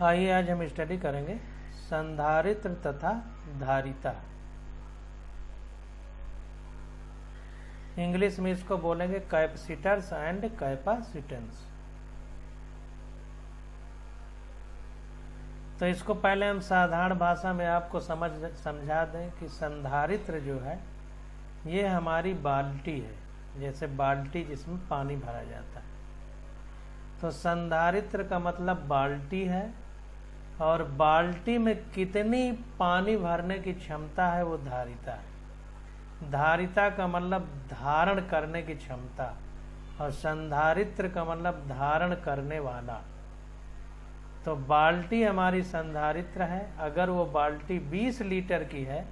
आइए आज हम स्टडी करेंगे संधारित्र तथा धारिता। इंग्लिश में इसको बोलेंगे कैपेसिटर्स एंड कैपेसिटेंस। तो इसको पहले हम साधारण भाषा में आपको समझा दें कि संधारित्र जो है ये हमारी बाल्टी है, जैसे बाल्टी जिसमें पानी भरा जाता है। तो संधारित्र का मतलब बाल्टी है और बाल्टी में कितनी पानी भरने की क्षमता है वो धारिता है। धारिता का मतलब धारण करने की क्षमता और संधारित्र का मतलब धारण करने वाला। तो बाल्टी हमारी संधारित्र है। अगर वो बाल्टी 20 लीटर की है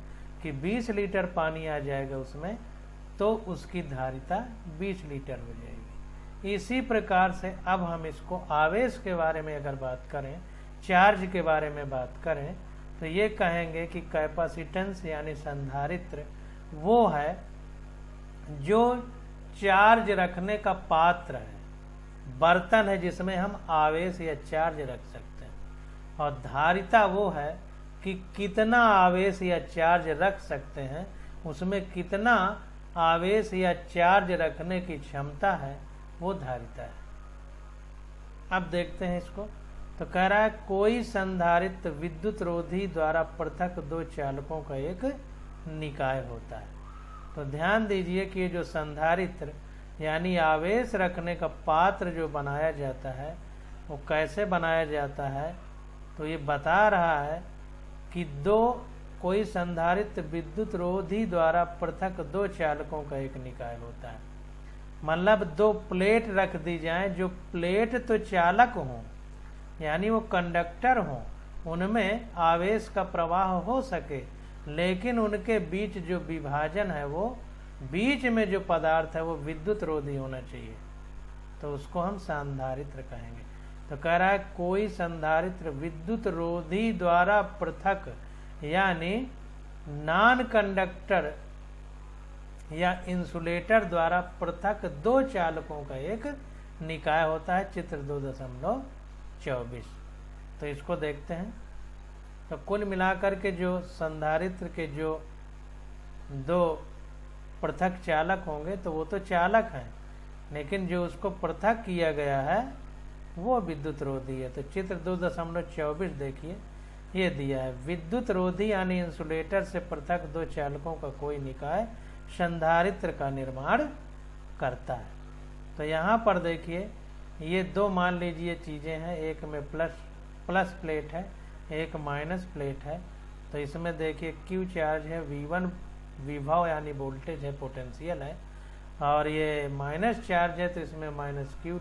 कि 20 लीटर पानी आ जाएगा उसमें, तो उसकी धारिता 20 लीटर हो जाएगी। इसी प्रकार से अब हम इसको आवेश के बारे में अगर बात करें, चार्ज के बारे में बात करें, तो ये कहेंगे कि कैपेसिटेंस यानी संधारित्र वो है जो चार्ज रखने का पात्र है, बर्तन है जिसमें हम आवेश या चार्ज रख सकते हैं। और धारिता वो है कि कितना आवेश या चार्ज रख सकते हैं, उसमें कितना आवेश या चार्ज रखने की क्षमता है, वो धारिता है। अब देखते हैं इसको। तो कह रहा है कोई संधारित्र विद्युत रोधी द्वारा पृथक दो चालकों का एक निकाय होता है। तो ध्यान दीजिए कि ये जो संधारित्र यानी आवेश रखने का पात्र जो बनाया जाता है वो कैसे बनाया जाता है। तो ये बता रहा है कि कोई संधारित्र विद्युत रोधी द्वारा पृथक दो चालकों का एक निकाय होता है। मतलब दो प्लेट रख दी जाए, जो प्लेट तो चालक हों यानी वो कंडक्टर हों, उनमें आवेश का प्रवाह हो सके, लेकिन उनके बीच जो विभाजन है वो बीच में जो पदार्थ है वो विद्युत रोधी होना चाहिए। तो उसको हम संधारित्र कहेंगे। तो कह रहा है कोई संधारित्र विद्युत रोधी द्वारा पृथक यानी नॉन कंडक्टर या इंसुलेटर द्वारा पृथक दो चालकों का एक निकाय होता है। चित्र 2.24। तो इसको देखते हैं। तो कुल मिलाकर के जो संधारित्र के जो दो पृथक चालक होंगे तो वो तो चालक हैं, लेकिन जो उसको पृथक किया गया है वो विद्युत रोधी है। तो चित्र 2.24 देखिए, ये दिया है विद्युत रोधी यानी इंसुलेटर से पृथक दो चालकों का कोई निकाय संधारित्र का निर्माण करता है। तो यहाँ पर देखिए ये दो मान लीजिए चीजें हैं, एक में प्लस प्लेट है, एक माइनस प्लेट है। तो इसमें देखिए क्यू चार्ज है, V1 विभव यानी वोल्टेज है, पोटेंशियल है, और ये माइनस चार्ज है तो इसमें माइनस क्यू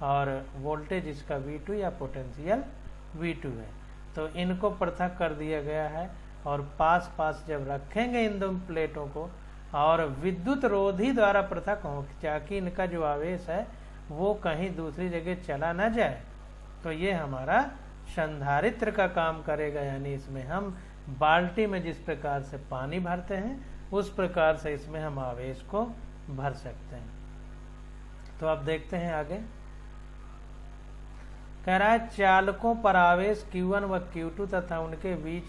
और वोल्टेज इसका V2 या पोटेंशियल V2 है। तो इनको पृथक कर दिया गया है और पास पास जब रखेंगे इन दो प्लेटों को और विद्युत रोधी द्वारा पृथक हो ताकि इनका जो आवेश है वो कहीं दूसरी जगह चला ना जाए, तो ये हमारा संधारित्र का काम करेगा। यानी इसमें हम बाल्टी में जिस प्रकार से पानी भरते हैं उस प्रकार से इसमें हम आवेश को भर सकते हैं। तो अब देखते हैं आगे। कह रहा है चालकों पर आवेश Q1 व Q2 तथा उनके बीच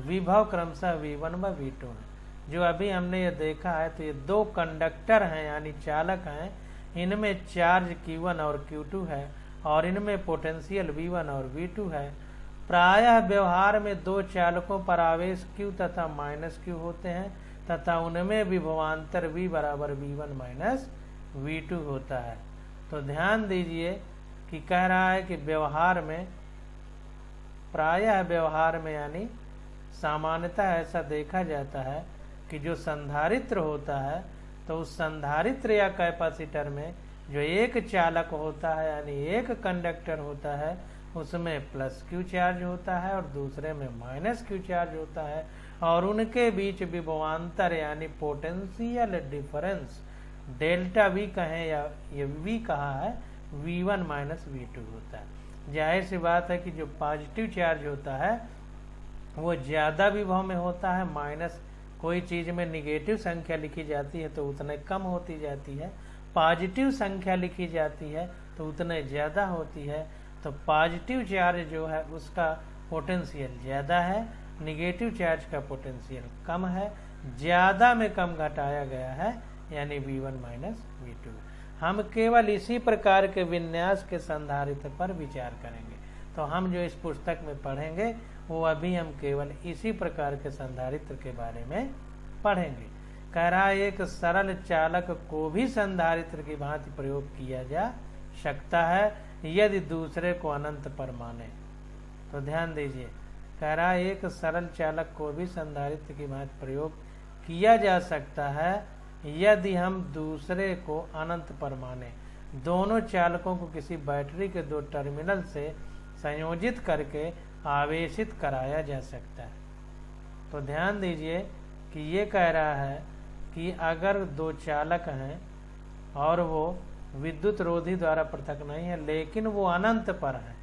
विभव क्रमशः V1 व V2 है। जो अभी हमने ये देखा है तो ये दो कंडक्टर हैं यानी चालक हैं, इनमें चार्ज Q1 और Q2 है और इनमें पोटेंशियल V1 और V2 है। प्रायः व्यवहार में दो चालकों पर आवेश Q तथा माइनस Q होते हैं तथा उनमें विभवांतर V बराबर V1 माइनस V2 होता है। तो ध्यान दीजिए कि कह रहा है कि व्यवहार में, प्रायः व्यवहार में यानी सामान्यतः ऐसा देखा जाता है कि जो संधारित्र होता है तो उस संधारित्र या कैपेसिटर में जो एक चालक होता है यानी एक कंडक्टर होता है उसमें प्लस क्यू चार्ज होता है और दूसरे में माइनस क्यू चार्ज होता है, और उनके बीच विभवांतर यानी पोटेंशियल डिफरेंस डेल्टा वी कहें या ये वी कहा है V1 माइनस V2 होता है। जाहिर सी बात है कि जो पॉजिटिव चार्ज होता है वो ज्यादा विभव में होता है, माइनस कोई चीज में निगेटिव संख्या लिखी जाती है तो उतने कम होती जाती है, पॉजिटिव संख्या लिखी जाती है तो उतने ज्यादा होती है। तो पॉजिटिव चार्ज जो है उसका पोटेंशियल ज़्यादा है, निगेटिव चार्ज का पोटेंशियल कम है, ज़्यादा में कम घटाया गया है, यानी V1 माइनस V2। हम केवल इसी प्रकार के विन्यास के संधारित्र पर विचार करेंगे। तो हम जो इस पुस्तक में पढ़ेंगे वो अभी हम केवल इसी प्रकार के संधारित्र के बारे में पढ़ेंगे। कह रहा है एक सरल चालक को भी संधारित्र की भांति प्रयोग किया जा सकता है यदि दूसरे को अनंत पर माने। तो ध्यान दीजिए, कह रहा है एक सरल चालक को भी संधारित्र की भांति प्रयोग किया जा सकता है यदि हम दूसरे को अनंत पर माने। दोनों चालकों को किसी बैटरी के दो टर्मिनल से संयोजित करके आवेशित कराया जा सकता है। तो ध्यान दीजिए कि ये कह रहा है कि अगर दो चालक हैं और वो विद्युत रोधी द्वारा पृथक नहीं है लेकिन वो अनंत पर है,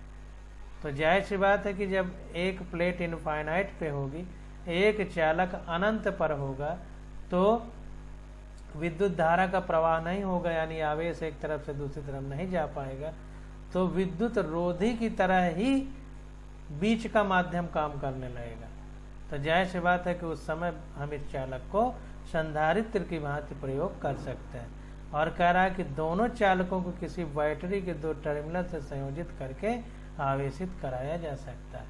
तो जाहिर सी बात है कि जब एक प्लेट इनफाइनाइट पे होगी, एक चालक अनंत पर होगा, तो विद्युत धारा का प्रवाह नहीं होगा, यानी आवेश एक तरफ से दूसरी तरफ नहीं जा पाएगा। तो विद्युत रोधी की तरह ही बीच का माध्यम काम करने लगेगा। तो जाहिर सी बात है कि उस समय हम इस चालक को संधारित्र की भांति प्रयोग कर सकते हैं। और कह रहा है कि दोनों चालकों को किसी बैटरी के दो टर्मिनल से संयोजित करके आवेशित कराया जा सकता है।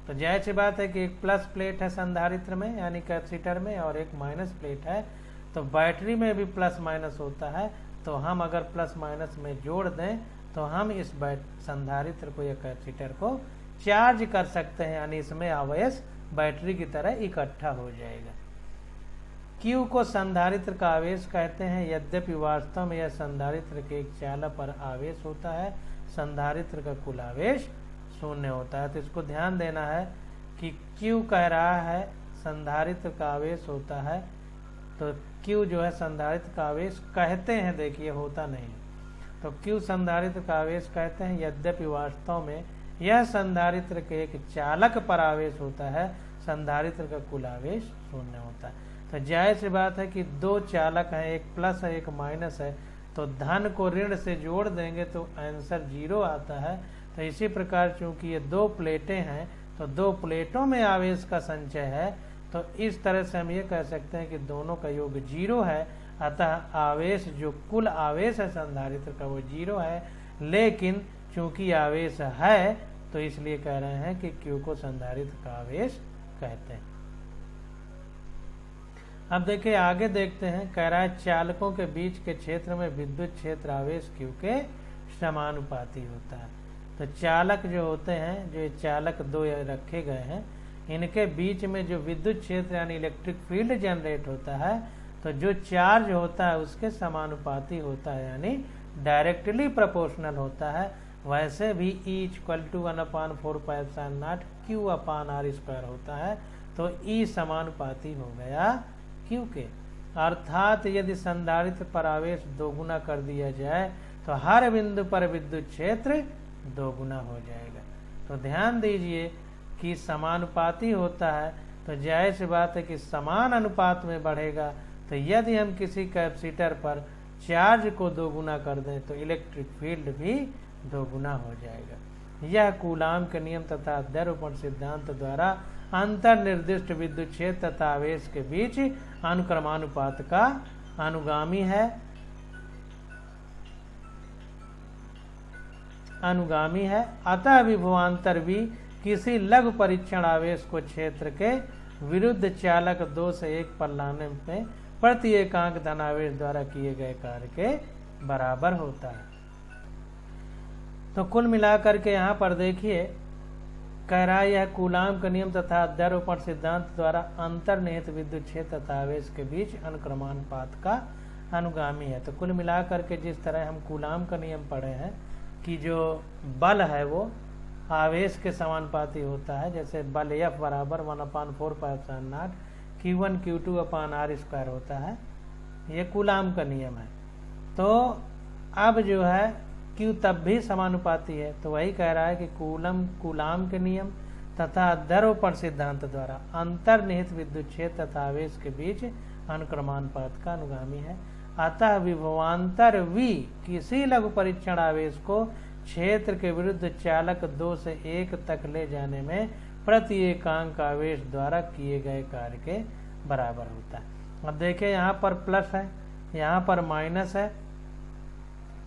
तो जाहिर सी बात है कि एक प्लस प्लेट है संधारित्र में यानी कैपेसिटर में, और एक माइनस प्लेट है। तो बैटरी में भी प्लस माइनस होता है, तो हम अगर प्लस माइनस में जोड़ दें तो हम इस संधारित्र को या कैपेसिटर को चार्ज कर सकते हैं, यानी इसमें आवेश बैटरी की तरह इकट्ठा हो जाएगा। Q को संधारित्र का आवेश कहते हैं, यद्यपि वास्तव में यह संधारित्र के एक चालक पर आवेश होता है, संधारित्र का कुल आवेश शून्य होता है। तो इसको ध्यान देना है कि Q कह रहा है संधारित्र का आवेश होता है, तो Q जो है संधारित्र का आवेश कहते हैं, देखिए होता नहीं। तो Q संधारित्र का आवेश कहते हैं, यद्यपि वास्तव में यह संधारित्र के एक चालक पर आवेश होता है, संधारित्र का कुल आवेश शून्य होता है। तो जाहिर सी बात है कि दो चालक हैं, एक प्लस है एक माइनस है, तो धन को ऋण से जोड़ देंगे तो आंसर 0 आता है। तो इसी प्रकार चूंकि ये दो प्लेटें हैं तो दो प्लेटों में आवेश का संचय है, तो इस तरह से हम ये कह सकते हैं कि दोनों का योग 0 है। अतः आवेश जो कुल आवेश है संधारित्र का वो 0 है, लेकिन चूंकि आवेश है तो इसलिए कह रहे हैं कि Q को संधारित्र का आवेश कहते हैं। अब देखिए आगे देखते हैं, कह रहा है चालकों के बीच के क्षेत्र में विद्युत क्षेत्र आवेश Q के समानुपाती होता है। तो चालक जो होते हैं, जो चालक दो रखे गए हैं, इनके बीच में जो विद्युत क्षेत्र यानी इलेक्ट्रिक फील्ड जनरेट होता है, तो जो चार्ज होता है उसके समानुपाती होता है, यानी डायरेक्टली प्रोपोर्शनल होता है। वैसे भी E = 1/4πε0 Q/r² होता है, तो E समानुपाती हो गया Q के। अर्थात यदि संधारित्र पर आवेश दोगुना कर दिया जाए तो हर बिंदु पर विद्युत क्षेत्र दोगुना हो जाएगा। तो ध्यान दीजिए कि समानुपाती होता है, तो जाहिर सी बात है कि समान अनुपात में बढ़ेगा। तो यदि हम किसी कैपेसिटर पर चार्ज को दोगुना कर दें तो इलेक्ट्रिक फील्ड भी दोगुना हो जाएगा। यह कूलाम के नियम तथा अध्यारोपण सिद्धांत द्वारा अंतर्निर्दिष्ट विद्युत क्षेत्र तथा आवेश के बीच अनुक्रमानुपात का अनुगामी है। अतः विभवांतर भी किसी लघु परीक्षण आवेश को क्षेत्र के विरुद्ध चालक 2 से 1 पर लाने में प्रति एकांक धनावेश द्वारा किए गए कार्य के बराबर होता है। तो कुल मिलाकर के यहाँ पर देखिए, कह रहा है यह कूलाम का नियम तथा अध्यारोपण सिद्धांत द्वारा अंतर्निहित विद्युत क्षेत्र तथा आवेश के बीच अनुक्रमानुपात का अनुगामी है। तो कुल मिलाकर के जिस तरह हम कूलाम का नियम पढ़े हैं कि जो बल है वो आवेश के समानुपाती होता है, जैसे बल F = 1/4πε0 Q1 Q2/r² होता है, ये कूलाम का नियम है। तो अब जो है Q तब भी समानुपाती है, तो वही कह रहा है कि कूलाम के नियम तथा अध्यारोपण सिद्धांत द्वारा अंतर्निहित विद्युत क्षेत्र तथा आवेश के बीच अनुक्रमानुपात का अनुगामी है। अतः विभवांतर V किसी लघु परीक्षण आवेश को क्षेत्र के विरुद्ध चालक 2 से 1 तक ले जाने में प्रति एकांक आवेश द्वारा किए गए कार्य के बराबर होता है। अब देखिए यहाँ पर प्लस है, यहाँ पर माइनस है,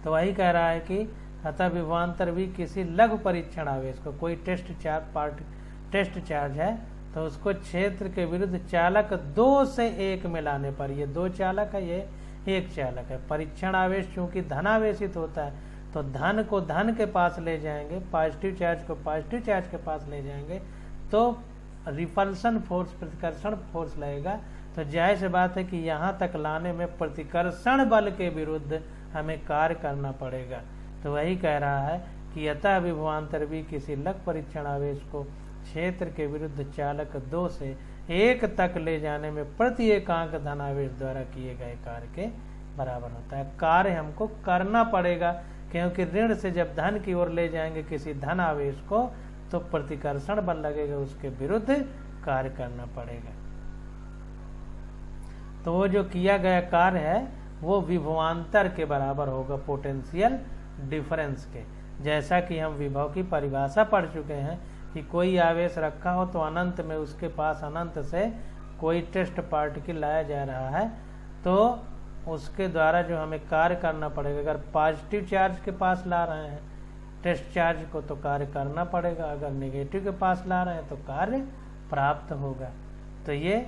तो वही कह रहा है कि अतः विभवांतर V किसी लघु परीक्षण आवेश को, कोई टेस्ट चार्ज है तो उसको क्षेत्र के विरुद्ध चालक 2 से 1 में लाने पर, ये 2 चालक है, ये 1 चालक है। परीक्षण आवेश चूंकि धनावेशित होता है तो धन को धन के पास ले जाएंगे, पॉजिटिव चार्ज को पॉजिटिव चार्ज के पास ले जाएंगे तो रिपल्सन फोर्स, प्रतिकर्षण फोर्स लगेगा। तो जाहिर सी बात है कि यहाँ तक लाने में प्रतिकर्षण बल के विरुद्ध हमें कार्य करना पड़ेगा। तो वही कह रहा है कि अतः विभवांतर V किसी लघु परीक्षण आवेश को क्षेत्र के विरुद्ध चालक 2 से 1 तक ले जाने में प्रति एकांक धनावेश द्वारा किए गए कार्य के बराबर होता है। कार्य हमको करना पड़ेगा, क्योंकि ऋण से जब धन की ओर ले जाएंगे किसी धन आवेश को तो प्रतिकर्षण बल लगेगा, उसके विरुद्ध कार्य करना पड़ेगा। तो वो जो किया गया कार्य है वो विभवांतर के बराबर होगा, पोटेंशियल डिफरेंस के। जैसा कि हम विभव की परिभाषा पढ़ चुके हैं कि कोई आवेश रखा हो तो अनंत में उसके पास अनंत से कोई टेस्ट पार्टिकल लाया जा रहा है तो उसके द्वारा जो हमें कार्य करना पड़ेगा, अगर पॉजिटिव चार्ज के पास ला रहे हैं टेस्ट चार्ज को तो कार्य करना पड़ेगा, अगर नेगेटिव के पास ला रहे हैं तो कार्य प्राप्त होगा। तो ये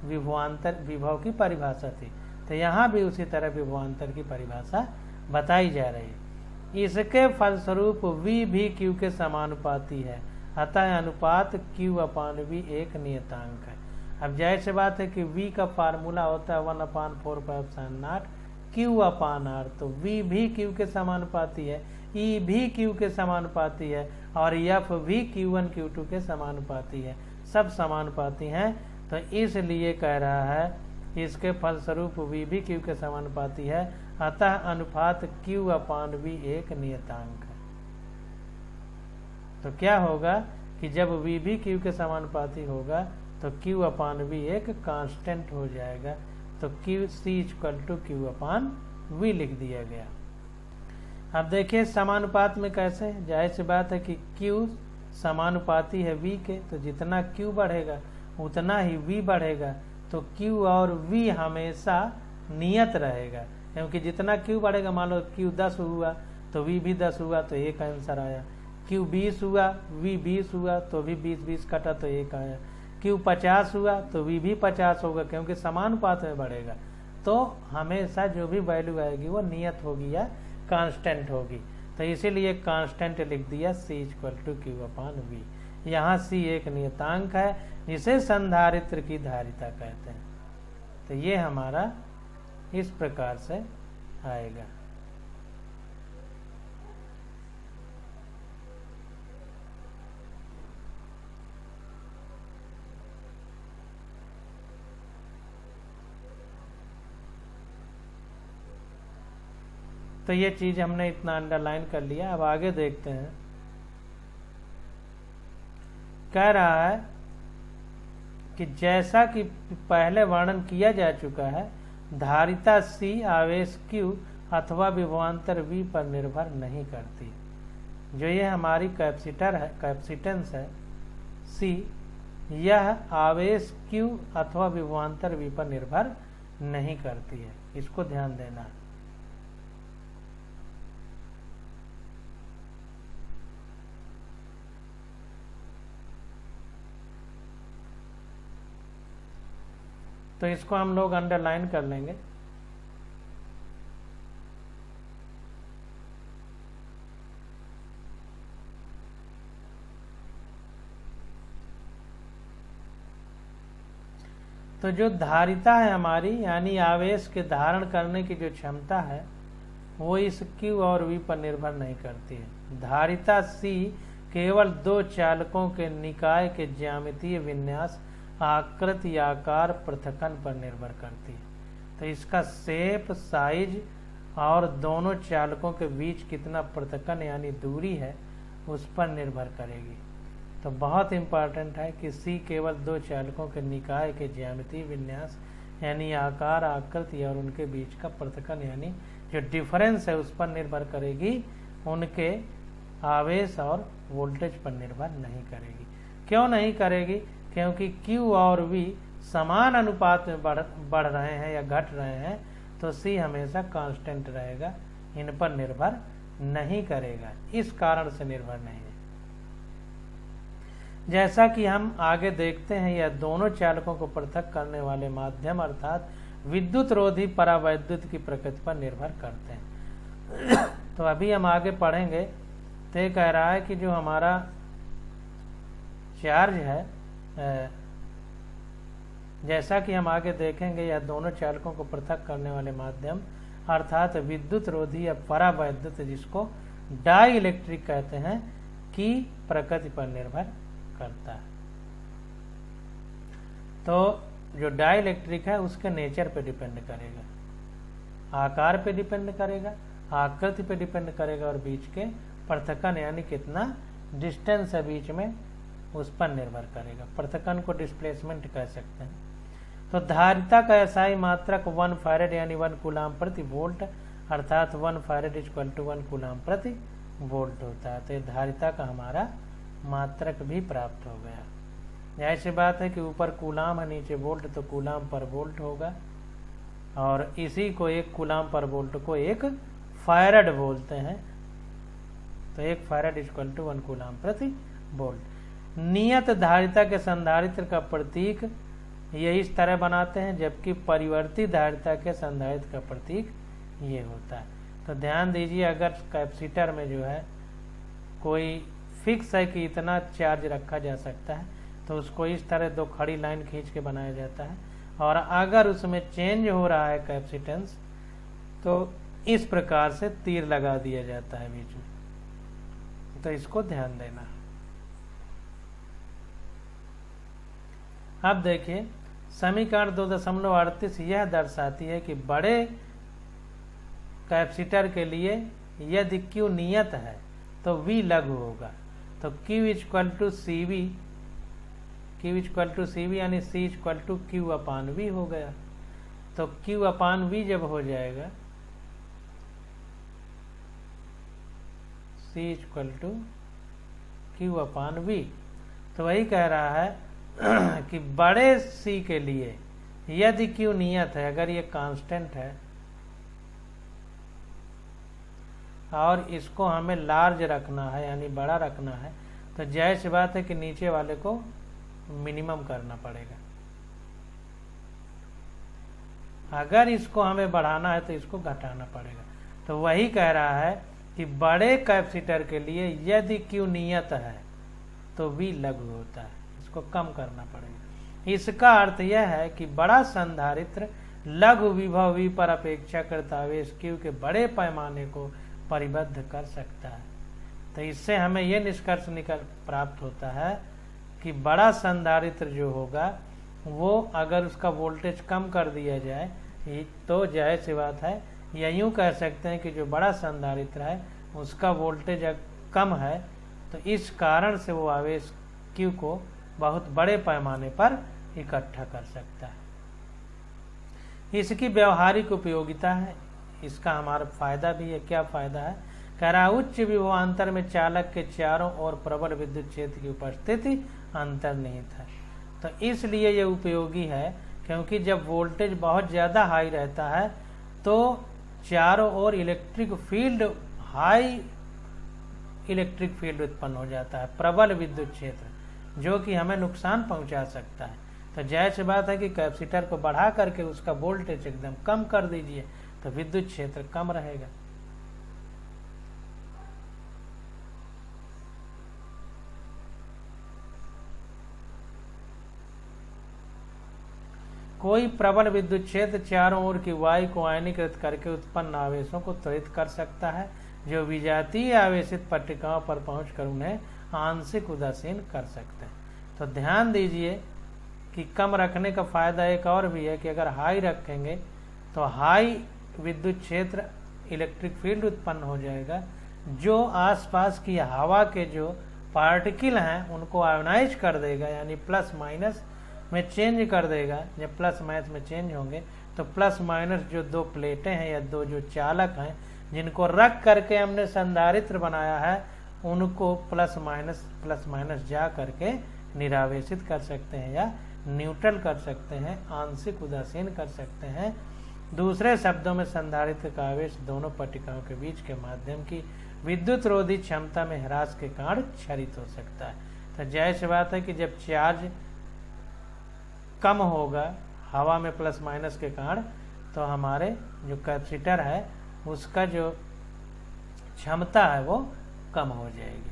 विभव की परिभाषा थी। तो यहाँ भी उसी तरह विभवांतर की परिभाषा बताई जा रही है। इसके फलस्वरूप V भी Q के समानुपाती है, अतः अनुपात Q/V एक नियतांक है। अब जाहिर सी बात है कि V का फार्मूला होता है 1/4π0 Q/R, तो V भी Q के समानुपाती है, E भी Q के समानुपाती है और F भी Q1 Q2 के समानुपाती है, सब समानुपाती हैं। तो इसलिए कह रहा है इसके फलस्वरूप V भी Q के समानुपाती है, अतः अनुपात Q/V एक नियतांक है। तो क्या होगा कि जब V भी Q के समानुपाती होगा तो Q/V एक कांस्टेंट हो जाएगा, तो C=Q/V लिख दिया गया। अब देखिए समानुपात में कैसे, जाहिर सी बात है कि Q समानुपाती है V के, तो जितना Q बढ़ेगा उतना ही V बढ़ेगा, तो Q और V हमेशा नियत रहेगा, क्योंकि जितना Q बढ़ेगा, मान लो Q 10 हुआ तो V भी 10 हुआ तो एक आंसर आया, Q 20 हुआ V 20 हुआ तो भी 20 कटा तो एक आया, Q 50 हुआ तो V भी 50 होगा, क्योंकि समानुपात में बढ़ेगा। तो हमेशा जो भी वैल्यू आएगी वो नियत होगी या कांस्टेंट होगी, तो इसीलिए कांस्टेंट लिख दिया C=Q/V। यहाँ C एक नियतांक है जिसे संधारित्र की धारिता कहते हैं। तो ये हमारा इस प्रकार से आएगा। तो ये चीज हमने इतना अंडरलाइन कर लिया। अब आगे देखते हैं, कह रहा है कि जैसा कि पहले वर्णन किया जा चुका है, धारिता C आवेश Q अथवा विभवांतर V पर निर्भर नहीं करती। जो ये हमारी कैपेसिटर है, कैपेसिटेंस है C, यह आवेश Q अथवा विभवांतर V पर निर्भर नहीं करती है, इसको ध्यान देना है। तो इसको हम लोग अंडरलाइन कर लेंगे। तो जो धारिता है हमारी, यानी आवेश के धारण करने की जो क्षमता है, वो इस Q और V पर निर्भर नहीं करती है। धारिता C केवल दो चालकों के निकाय के ज्यामितीय विन्यास, आकृति, आकार, पृथक्कन पर निर्भर करती है। तो इसका शेप, साइज और दोनों चालकों के बीच कितना पृथक्कन यानी दूरी है, उस पर निर्भर करेगी। तो बहुत इंपॉर्टेंट है कि C केवल दो चालकों के निकाय के ज्यामितीय विन्यास यानी आकार, आकृति और उनके बीच का पृथक्कन यानी जो डिफरेंस है उस पर निर्भर करेगी, उनके आवेश और वोल्टेज पर निर्भर नहीं करेगी। क्यों नहीं करेगी? क्योंकि Q और V समान अनुपात में बढ़ रहे हैं या घट रहे हैं, तो C हमेशा कांस्टेंट रहेगा, इन पर निर्भर नहीं करेगा, इस कारण से निर्भर नहीं है। जैसा कि हम आगे देखते हैं, यह दोनों चालकों को पृथक करने वाले माध्यम अर्थात विद्युत रोधी परावैद्युत की प्रकृति पर निर्भर करते हैं। तो अभी हम आगे पढ़ेंगे, तो ये कह रहा है कि जो हमारा चार्ज है, जैसा कि हम आगे देखेंगे, यह दोनों चालकों को पृथक करने वाले माध्यम अर्थात विद्युत रोधी या परावैद्युत, जिसको डाई इलेक्ट्रिक कहते हैं, की प्रकृति पर निर्भर करता है। तो जो डाई इलेक्ट्रिक है उसके नेचर पे डिपेंड करेगा, आकार पे डिपेंड करेगा, आकृति पे डिपेंड करेगा, और बीच के पृथक्कन यानी कितना डिस्टेंस है बीच में, उस पर निर्भर करेगा। पृथक्कन को डिस्प्लेसमेंट कह सकते हैं। तो धारिता का एसआई मात्रक 1 फैरेड यानी 1 कूलाम प्रति वोल्ट अर्थात 1 फैरेड इक्वल टू 1 कूलाम प्रति वोल्ट होता है। तो ये धारिता का हमारा मात्रक भी प्राप्त हो गया। ऐसी बात है कि ऊपर कूलाम है, नीचे वोल्ट, तो कूलाम पर वोल्ट होगा, और इसी को 1 कूलाम पर वोल्ट को 1 फैरेड बोलते हैं। तो 1 फैरेड इक्वल टू 1 कूलाम प्रति वोल्ट। नियत धारिता के संधारित्र का प्रतीक ये इस तरह बनाते हैं, जबकि परिवर्ती धारिता के संधारित्र का प्रतीक ये होता है। तो ध्यान दीजिए, अगर कैपेसिटर में जो है कोई फिक्स है कि इतना चार्ज रखा जा सकता है, तो उसको इस तरह 2 खड़ी लाइन खींच के बनाया जाता है, और अगर उसमें चेंज हो रहा है कैपेसिटेंस, तो इस प्रकार से तीर लगा दिया जाता है बीच में। तो इसको ध्यान देना। अब देखिए, समीकरण 2.38 यह दर्शाती है कि बड़े कैपेसिटर के लिए यदि Q नियत है तो V लघु होगा। तो Q equal to CV, Q equal to CV यानी C equal to Q upon V हो गया। तो Q अपान V जब हो जाएगा, C equal to Q upon V, तो वही कह रहा है कि बड़े C के लिए यदि Q नियत है, अगर ये कांस्टेंट है और इसको हमें लार्ज रखना है यानी बड़ा रखना है, तो जाहिर सी बात है कि नीचे वाले को मिनिमम करना पड़ेगा। अगर इसको हमें बढ़ाना है तो इसको घटाना पड़ेगा। तो वही कह रहा है कि बड़े कैपेसिटर के लिए यदि Q नियत है तो V लघु होता है, इसको कम करना पड़ेगा। इसका अर्थ यह है कि बड़ा संधारित्र लघु विभव V पर अपेक्षाकृत आवेश Q के बड़े पैमाने को परिबद्ध कर सकता है। तो इससे हमें यह निष्कर्ष प्राप्त होता है कि बड़ा संधारित्र जो होगा वो अगर उसका वोल्टेज कम कर दिया जाए, तो जाहिर सी बात है, या यूं कह सकते हैं कि जो बड़ा संधारित्र है उसका वोल्टेज कम है, तो इस कारण से वो आवेश Q को बहुत बड़े पैमाने पर इकट्ठा कर सकता है। इसकी व्यवहारिक उपयोगिता है, इसका हमारा फायदा भी है। क्या फायदा है? कह रहा है उच्च विभवांतर में चालक के चारों ओर प्रबल विद्युत क्षेत्र की उपस्थिति अंतर्निहित है। तो इसलिए यह उपयोगी है, क्योंकि जब वोल्टेज बहुत ज़्यादा हाई रहता है तो चारों ओर electric field, high electric field उत्पन्न हो जाता है, प्रबल विद्युत क्षेत्र, जो कि हमें नुकसान पहुंचा सकता है। तो जाहिर सी बात है कि कैपेसिटर को बढ़ा करके उसका वोल्टेज एकदम कम कर दीजिए, तो विद्युत क्षेत्र कम रहेगा। कोई प्रबल विद्युत क्षेत्र चारों ओर की वायु को आयनीकृत करके उत्पन्न आवेशों को त्वरित कर सकता है, जो विजातीय आवेशित पट्टिकाओं पर पहुंचकर उन्हें आंशिक उदासीन कर सकते हैं। तो ध्यान दीजिए कि कम रखने का फायदा एक और भी है कि अगर हाई रखेंगे तो हाई विद्युत क्षेत्र इलेक्ट्रिक फील्ड उत्पन्न हो जाएगा, जो आसपास की हवा के जो पार्टिकल हैं उनको आयोनाइज कर देगा, यानी प्लस माइनस में चेंज कर देगा। जब प्लस माइनस में चेंज होंगे तो प्लस माइनस जो 2 प्लेटें हैं या 2 जो चालक हैं जिनको रख करके हमने संधारित्र बनाया है उनको प्लस माइनस जा करके निरावेशित कर सकते हैं या न्यूट्रल कर सकते हैं, आंशिक उदासीन कर सकते हैं। दूसरे शब्दों में संधारित्र का आवेश दोनों पट्टिकाओं के बीच के माध्यम की विद्युत रोधी क्षमता में ह्रास के कारण क्षरित हो सकता है। तो जाहिर सी बात है कि जब चार्ज कम होगा हवा में प्लस माइनस के कारण, तो हमारे जो कैपेसिटर है उसका जो क्षमता है वो कम हो जाएगी।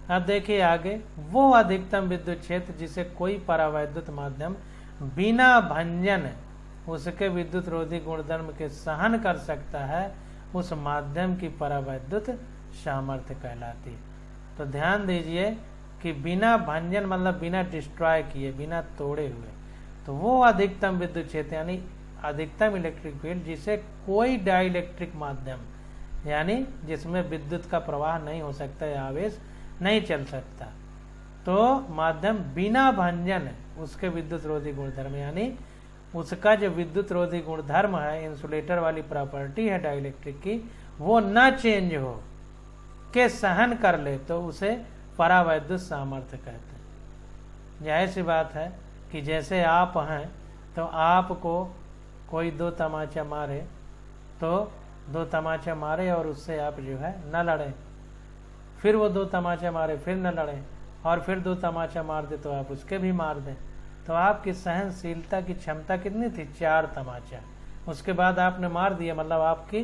अब देखिए आगे, वो अधिकतम विद्युत क्षेत्र जिसे कोई परावैद्युत माध्यम बिना भंजन उसके विद्युत रोधी गुणधर्म के सहन कर सकता है, उस माध्यम की परावैद्युत सामर्थ्य कहलाती है। तो ध्यान दीजिए कि बिना भंजन मतलब बिना डिस्ट्रॉय किए, बिना तोड़े हुए, तो वो अधिकतम विद्युत क्षेत्र यानी अधिकतम इलेक्ट्रिक फील्ड जिसे कोई डाइलेक्ट्रिक माध्यम यानी जिसमें विद्युत का प्रवाह नहीं हो सकता या आवेश नहीं चल सकता, तो माध्यम बिना भंजन उसके विद्युत रोधी गुणधर्म यानी उसका जो विद्युत रोधी गुणधर्म है, इंसुलेटर वाली प्रॉपर्टी है डाइलेक्ट्रिक की, वो न चेंज हो के सहन कर ले, तो उसे परावैद्युत सामर्थ्य कहते हैं। जाहिर सी बात है कि जैसे आप हैं, तो आपको कोई दो तमाचा मारे तो दो तमाचा मारे और उससे आप जो है न लड़े, फिर वो दो तमाचा मारे फिर न लड़े, और फिर दो तमाचा मार दे तो आप उसके भी मार दें, तो आपकी सहनशीलता की क्षमता कितनी थी? 4 तमाचा। उसके बाद आपने मार दिया, मतलब आपकी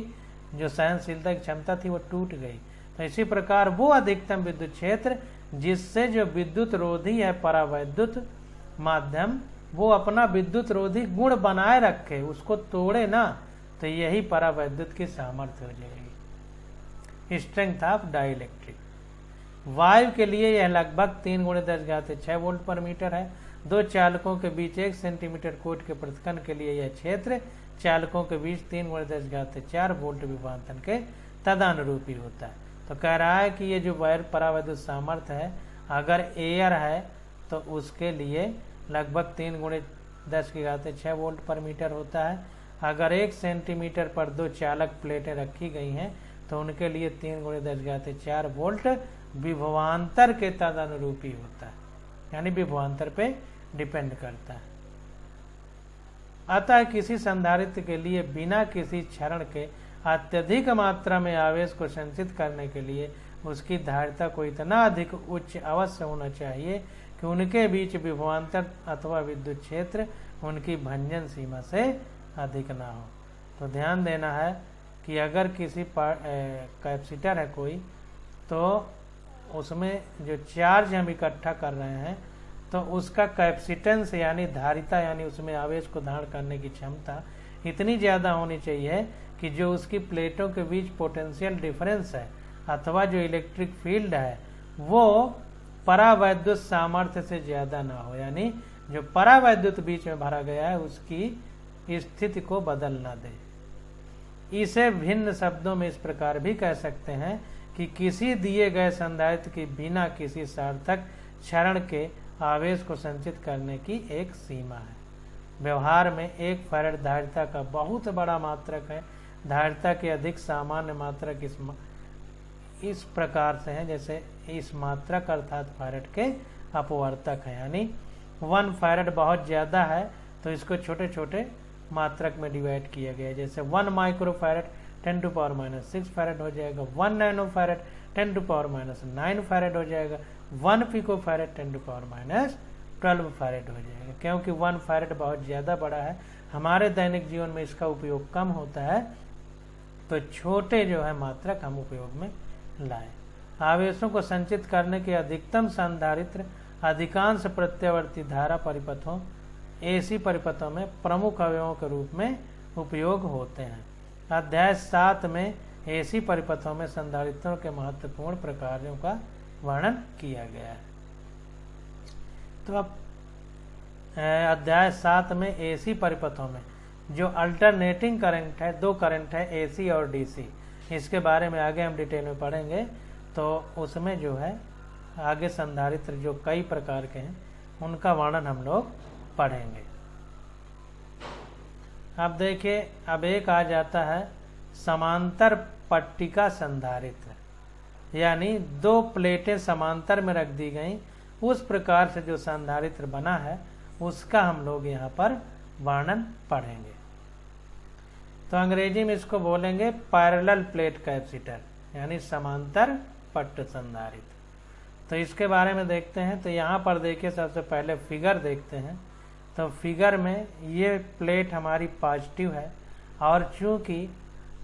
जो सहनशीलता की क्षमता थी वो टूट गई। तो इसी प्रकार वो अधिकतम विद्युत क्षेत्र जिससे जो विद्युत रोधी है परावैद्युत माध्यम, वो अपना विद्युत रोधी गुण बनाए रखे, उसको तोड़े ना, तो यही परावैद्युत की सामर्थ्य हो जाएगी, स्ट्रेंथ ऑफ डाइलेक्ट्रिक। वायु के लिए यह लगभग 3 × 10⁻6 वोल्ट पर मीटर है। दो चालकों के बीच 1 सेंटीमीटर कोट के पृथक्करण के लिए यह क्षेत्र चालकों के बीच 3 × 10⁻4 वोल्ट विभवांतर के तदानुरूपी होता है। तो कह रहा है कि ये जो वायर परावैद्युत सामर्थ्य है, अगर एयर है तो उसके लिए लगभग 3 × 10⁻6 वोल्ट पर मीटर होता है। अगर 1 सेंटीमीटर पर दो चालक प्लेटें रखी गई हैं तो उनके लिए 3 × 10⁻4 वोल्ट विभवांतर के तदनुरूपी होता है, यानी विभवांतर पे डिपेंड करता है। अतः किसी संधारित्र के लिए बिना किसी क्षरण के अत्यधिक मात्रा में आवेश को संचित करने के लिए उसकी धारिता को इतना अधिक उच्च अवश्य होना चाहिए कि उनके बीच विभवांतर अथवा विद्युत क्षेत्र उनकी भंजन सीमा से अधिक ना हो। तो ध्यान देना है कि अगर किसी कैपेसिटर है कोई, तो उसमें जो चार्ज हम इकट्ठा कर रहे हैं, तो उसका कैपेसिटेंस यानी धारिता यानी उसमें आवेश को धारण करने की क्षमता इतनी ज़्यादा होनी चाहिए कि जो उसकी प्लेटों के बीच पोटेंशियल डिफरेंस है अथवा जो इलेक्ट्रिक फील्ड है वो परावैद्युत सामर्थ्य से ज़्यादा ना हो, यानी जो परावैद्युत बीच में भरा गया है उसकी स्थिति को बदल ना दे। इसे भिन्न शब्दों में इस प्रकार भी कह सकते हैं कि किसी दिए गए संधारित्र की बिना किसी सार्थक क्षरण के आवेश को संचित करने की एक सीमा है। व्यवहार में 1 फैराड धारिता का बहुत बड़ा मात्रक है। धारिता के अधिक सामान्य मात्रक इस प्रकार से है, जैसे इस मात्रक अर्थात फैराड के अपवर्तक है, यानी 1 फैराड बहुत ज़्यादा है तो इसको छोटे छोटे मात्रक में डिवाइड किया गया है। जैसे 1 माइक्रो फैराड 10⁻⁻6 फैराड हो जाएगा, 1 नैनो फैराड 10⁻⁹ फैराड हो जाएगा, 1 पिको फैराड 10⁻12 फैराड हो जाएगा। क्योंकि 1 फैराड बहुत ज़्यादा बड़ा है, हमारे दैनिक जीवन में इसका उपयोग कम होता है, तो छोटे जो है मात्रक हम उपयोग में लाए। आवेशों को संचित करने के अधिकतम संधारित्र अधिकांश प्रत्यावर्ती धारा परिपथों एसी परिपथों में प्रमुख अवयवों के रूप में उपयोग होते हैं। अध्याय 7 में एसी परिपथों में संधारित्रों के महत्वपूर्ण प्रकारों का वर्णन किया गया है। तो अब अध्याय 7 में एसी परिपथों में जो अल्टरनेटिंग करंट है, 2 करंट है एसी और डीसी, इसके बारे में आगे हम डिटेल में पढ़ेंगे। तो उसमें जो है आगे संधारित्र जो कई प्रकार के हैं उनका वर्णन हम लोग पढ़ेंगे। अब देखिए, अब एक आ जाता है समांतर पट्टिका संधारित्र, यानी दो प्लेटें समांतर में रख दी गई, उस प्रकार से जो संधारित्र बना है उसका हम लोग यहाँ पर वर्णन पढ़ेंगे। तो अंग्रेजी में इसको बोलेंगे पैरेलल प्लेट कैपेसिटर, यानी समांतर पट्ट संधारित्र। तो इसके बारे में देखते हैं। तो यहाँ पर देखिए, सबसे पहले फिगर देखते हैं। तो फिगर में ये प्लेट हमारी पॉजिटिव है, और चूंकि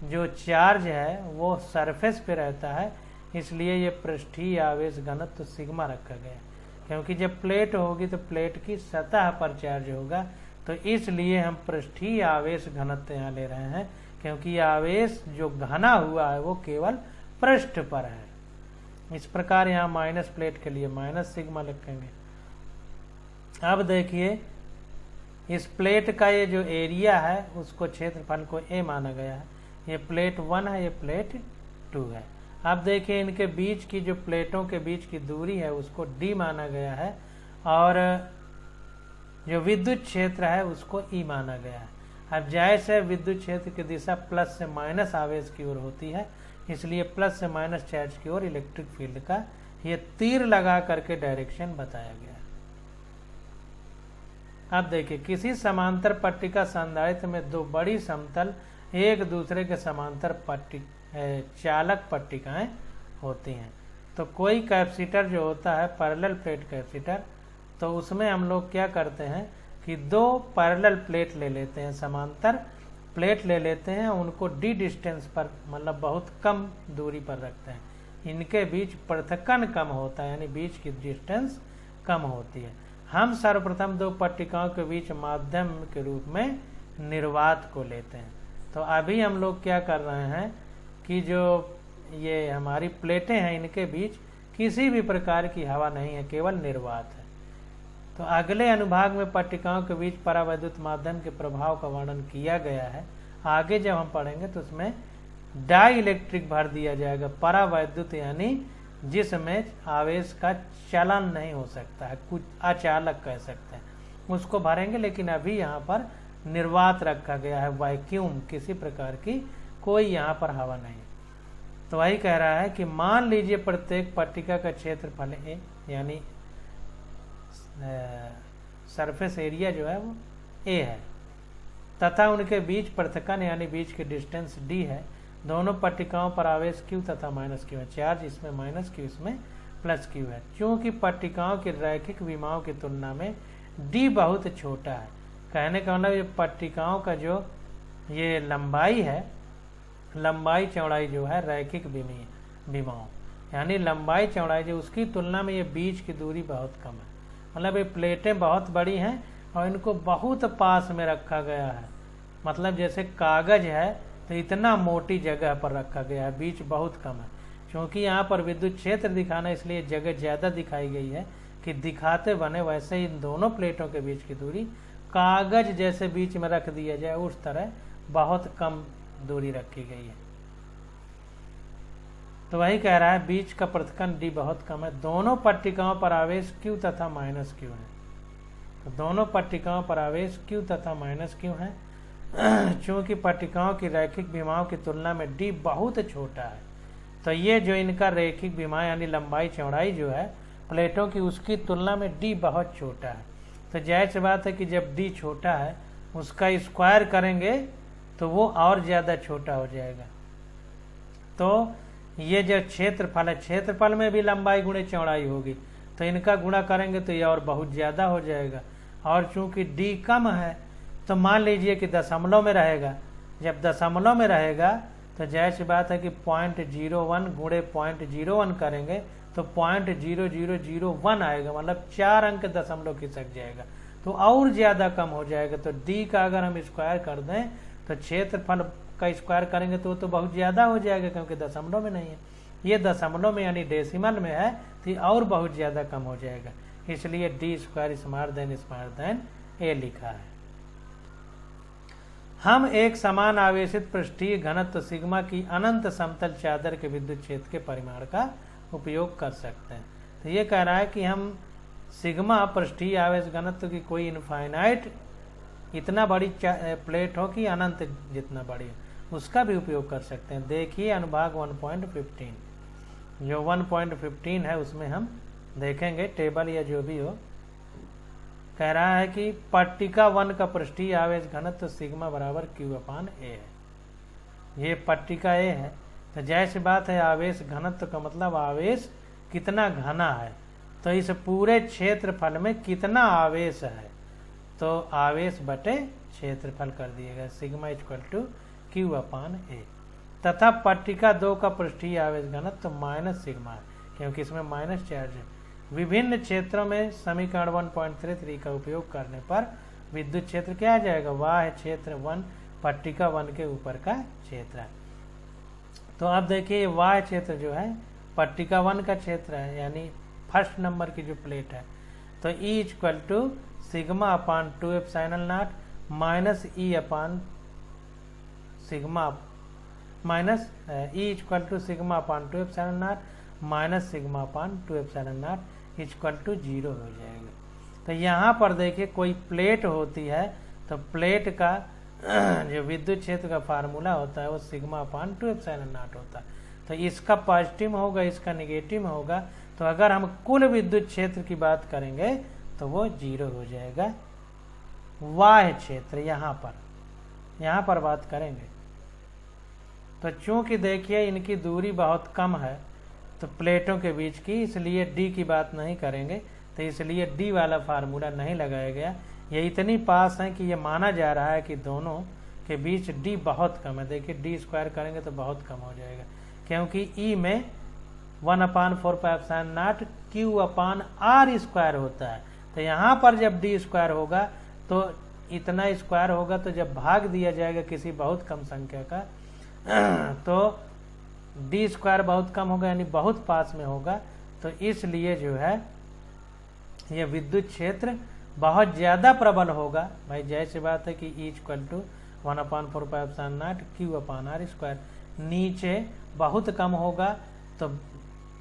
जो चार्ज है वो सरफेस पे रहता है, इसलिए ये पृष्ठीय आवेश घनत्व सिग्मा रखा गया है। क्योंकि जब प्लेट होगी तो प्लेट की सतह पर चार्ज होगा, तो इसलिए हम पृष्ठीय आवेश घनत्व यहाँ ले रहे हैं, क्योंकि आवेश जो घना हुआ है वो केवल पृष्ठ पर है। इस प्रकार यहाँ माइनस प्लेट के लिए माइनस सिग्मा लिखेंगे। अब देखिए, इस प्लेट का ये जो एरिया है उसको, क्षेत्रफल को ए माना गया है। ये प्लेट 1 है, ये प्लेट 2 है। अब देखिए, इनके बीच की जो प्लेटों के बीच की दूरी है उसको डी माना गया है, और जो विद्युत क्षेत्र है उसको ई माना गया है। अब जायज है, विद्युत क्षेत्र की दिशा प्लस से माइनस आवेश की ओर होती है, इसलिए प्लस से माइनस चार्ज की ओर इलेक्ट्रिक फील्ड का ये तीर लगा करके डायरेक्शन बताया गया है। अब देखिए, किसी समांतर पट्टिका संधारित्र में दो बड़ी समतल एक दूसरे के समांतर चालक पट्टिकाएं होती हैं। तो कोई कैपेसिटर जो होता है पैरेलल प्लेट कैपेसिटर, तो उसमें हम लोग क्या करते हैं कि दो पैरेलल प्लेट ले लेते हैं, समांतर प्लेट ले लेते हैं, उनको डी डिस्टेंस पर, मतलब बहुत कम दूरी पर रखते हैं। इनके बीच पृथक्कन कम होता है, यानी बीच की डिस्टेंस कम होती है। हम सर्वप्रथम दो पट्टिकाओं के बीच माध्यम के रूप में निर्वात को लेते हैं। तो अभी हम लोग क्या कर रहे हैं कि जो ये हमारी प्लेटें हैं, इनके बीच किसी भी प्रकार की हवा नहीं है, केवल निर्वात है। तो अगले अनुभाग में पट्टिकाओं के बीच परावैद्युत माध्यम के प्रभाव का वर्णन किया गया है। आगे जब हम पढ़ेंगे तो उसमें डाई इलेक्ट्रिक भर दिया जाएगा। परावैद्युत यानी जिसमें आवेश का चलन नहीं हो सकता है, कुछ अचालक कह सकते हैं, उसको भरेंगे। लेकिन अभी यहाँ पर निर्वात रखा गया है, वैक्यूम, किसी प्रकार की कोई यहाँ पर हवा नहीं। तो वही कह रहा है कि मान लीजिए प्रत्येक पट्टिका का क्षेत्रफल ए, यानी सरफेस एरिया जो है वो ए है, तथा उनके बीच पृथक्कन यानी बीच की डिस्टेंस डी है। दोनों पट्टिकाओं पर आवेश क्यू तथा माइनस क्यू है। चार्ज इसमें माइनस क्यू, इसमें प्लस क्यू है। चूंकि पट्टिकाओं की रैखिक विमाओं की तुलना में डी बहुत छोटा है, कहने का मतलब ये पट्टिकाओं का जो ये लंबाई है, लंबाई चौड़ाई जो है रैखिक विमाओं, यानी लंबाई चौड़ाई जो उसकी तुलना में ये बीच की दूरी बहुत कम है। मतलब ये प्लेटें बहुत बड़ी हैं और इनको बहुत पास में रखा गया है। मतलब जैसे कागज है तो इतना मोटी जगह पर रखा गया है, बीच बहुत कम है। क्योंकि यहाँ पर विद्युत क्षेत्र दिखाना, इसलिए जगह ज़्यादा दिखाई गई है कि दिखाते बने वैसे इन दोनों प्लेटों के बीच की दूरी कागज जैसे बीच में रख दिया जाए उस तरह बहुत कम दूरी रखी गई है। तो वही कह रहा है बीच का पृथक्कन डी बहुत कम है। दोनों पट्टिकाओं पर आवेश क्यू तथा माइनस क्यू है। तो दोनों पट्टिकाओं पर आवेश क्यू तथा माइनस क्यू है। चूंकि पट्टिकाओं की रैखिक विमाओं की तुलना में डी बहुत छोटा है, तो ये जो इनका रैखिक विमा यानी लंबाई चौड़ाई जो है प्लेटों की, उसकी तुलना में डी बहुत छोटा है। तो जाहिर सी बात है कि जब डी छोटा है उसका स्क्वायर करेंगे तो वो और ज़्यादा छोटा हो जाएगा। तो ये जो क्षेत्रफल है, क्षेत्रफल में भी लंबाई गुणे चौड़ाई होगी, तो इनका गुणा करेंगे तो ये और बहुत ज़्यादा हो जाएगा। और चूंकि डी कम है तो मान लीजिए कि दशमलव में रहेगा। जब दशमलव में रहेगा तो जाहिर सी बात है कि 0.01 गुणे 0.01 करेंगे तो 0.0001 आएगा, मतलब 4 अंक दशमलव खिसक जाएगा, तो और ज़्यादा कम हो जाएगा। तो डी का अगर हम स्क्वायर कर दें तो क्षेत्रफल का स्क्वायर करेंगे तो बहुत ज़्यादा हो जाएगा, क्योंकि दशमलव में नहीं है। ये दशमलव में यानी डेसिमल में है तो और बहुत ज़्यादा कम हो जाएगा। इसलिए डी स्क्वायर स्मार देन ए लिखा है। हम एक समान आवेशित पृष्ठीय घनत्व सिग्मा की अनंत समतल चादर के विद्युत क्षेत्र के परिमाण का उपयोग कर सकते हैं। तो ये कह रहा है कि हम सिग्मा पृष्ठीय आवेश घनत्व की कोई इनफाइनाइट इतना बड़ी प्लेट हो कि अनंत जितना बड़ी हो, उसका भी उपयोग कर सकते हैं। देखिए अनुभाग 1.15, जो 1.15 है उसमें हम देखेंगे टेबल या जो भी हो, कह रहा है कि पट्टिका 1 का पृष्ठीय आवेश घनत्व तो सिग्मा बराबर Q/A है। ये पट्टिका A है, तो जैसी बात है आवेश घनत्व का मतलब आवेश कितना घना है, तो इस पूरे क्षेत्रफल में कितना आवेश है, तो आवेश बटे क्षेत्रफल कर दिएगा, सिग्मा इक्वल टू Q/A। तथा पट्टिका 2 का पृष्ठीय आवेश घनत्व तो माइनस सिग्मा है, क्योंकि इसमें माइनस चार्ज है। विभिन्न क्षेत्रों में समीकरण 1.33 का उपयोग करने पर विद्युत क्षेत्र क्या आ जाएगा, वाह क्षेत्र 1 पट्टिका 1 के ऊपर का क्षेत्र है। तो अब देखिए वाह क्षेत्र जो है पट्टिका 1 का क्षेत्र है, यानी फर्स्ट नंबर की जो प्लेट है, तो E equal to sigma upon 2ε0 minus E upon sigma minus E equal to sigma upon 2ε0 minus sigma upon 2ε0 equal to 0 हो जाएगा। तो यहाँ पर देखिए कोई प्लेट होती है, तो प्लेट का जो विद्युत क्षेत्र का फार्मूला होता है वो सिग्मा अपान 2ε0 होता है। तो इसका पॉजिटिव होगा, इसका निगेटिव होगा, तो अगर हम कुल विद्युत क्षेत्र की बात करेंगे तो वो 0 हो जाएगा। वाह्य क्षेत्र यहाँ पर बात करेंगे, तो चूंकि देखिए इनकी दूरी बहुत कम है तो प्लेटों के बीच की, इसलिए डी की बात नहीं करेंगे, तो इसलिए डी वाला फार्मूला नहीं लगाया गया। ये इतनी पास है कि ये माना जा रहा है कि दोनों के बीच डी बहुत कम है। देखिए डी स्क्वायर करेंगे तो बहुत कम हो जाएगा, क्योंकि ई में 1/4πε0 Q/R² होता है। तो यहाँ पर जब डी स्क्वायर होगा तो इतना स्क्वायर होगा, तो जब भाग दिया जाएगा किसी बहुत कम संख्या का तो डी स्क्वायर बहुत कम होगा, यानी बहुत पास में होगा। तो इसलिए जो है ये विद्युत क्षेत्र बहुत ज्यादा प्रबल होगा। भाई जैसी बात है कि E इक्वल टू 1/4πε0 Q/R², नीचे बहुत कम होगा, तो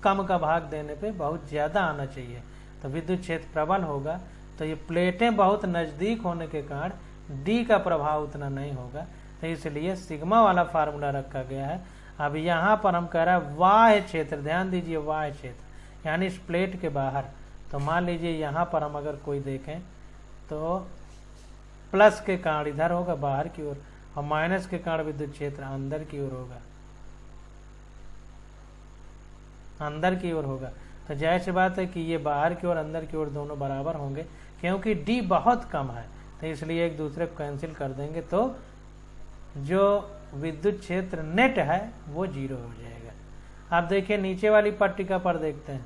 कम का भाग देने पे बहुत ज्यादा आना चाहिए, तो विद्युत क्षेत्र प्रबल होगा। तो ये प्लेटें बहुत नजदीक होने के कारण डी का प्रभाव उतना नहीं होगा, तो इसलिए सिग्मा वाला फार्मूला रखा गया है। अब यहाँ पर हम कह रहे हैं वाह्य क्षेत्र, ध्यान दीजिए वाह्य क्षेत्र यानी इस प्लेट के बाहर। तो मान लीजिए यहाँ पर हम अगर कोई देखें तो प्लस के कारण इधर होगा बाहर की ओर, और माइनस के कारण विद्युत क्षेत्र अंदर की ओर होगा, अंदर की ओर होगा। तो जाहिर बात है कि ये बाहर की ओर अंदर की ओर दोनों बराबर होंगे, क्योंकि डी बहुत कम है, तो इसलिए एक दूसरे को कैंसिल कर देंगे, तो जो विद्युत क्षेत्र नेट है वो 0 हो जाएगा। अब देखिए नीचे वाली पट्टिका पर देखते हैं,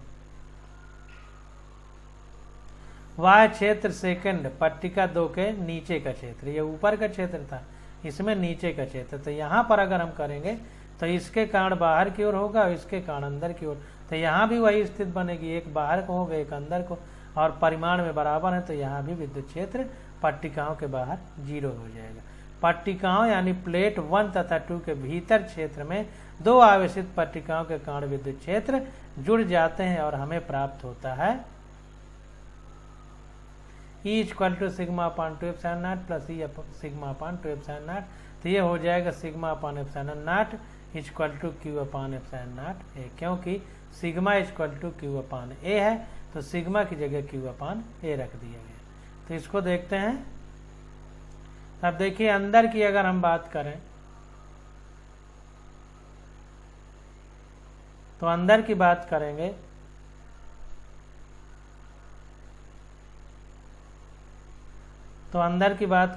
वाह्य क्षेत्र सेकंड पट्टिका 2 के नीचे का क्षेत्र, ये ऊपर का क्षेत्र था, इसमें नीचे का क्षेत्र। तो यहाँ पर अगर हम करेंगे तो इसके कारण बाहर की ओर होगा और इसके कारण अंदर की ओर, तो यहाँ भी वही स्थिति बनेगी, एक बाहर को होगा एक अंदर को, और परिमाण में बराबर है, तो यहाँ भी विद्युत क्षेत्र पट्टिकाओं के बाहर 0 हो जाएगा। पट्टिकाओं यानी प्लेट 1 तथा 2 के भीतर क्षेत्र में दो आवेशित पट्टिकाओं के कारण विद्युत क्षेत्र जुड़ जाते हैं और हमें प्राप्त होता है E equal to sigma upon 2ε0 plus E sigma upon 2ε0। तो ये हो जाएगा sigma upon ε0 equal to Q/ε0, क्योंकि सिग्मा इक्वल टू Q/A है, तो सिग्मा की जगह Q/A रख दिया गया। तो इसको देखते हैं। अब देखिए अंदर की अगर हम बात करें तो अंदर की बात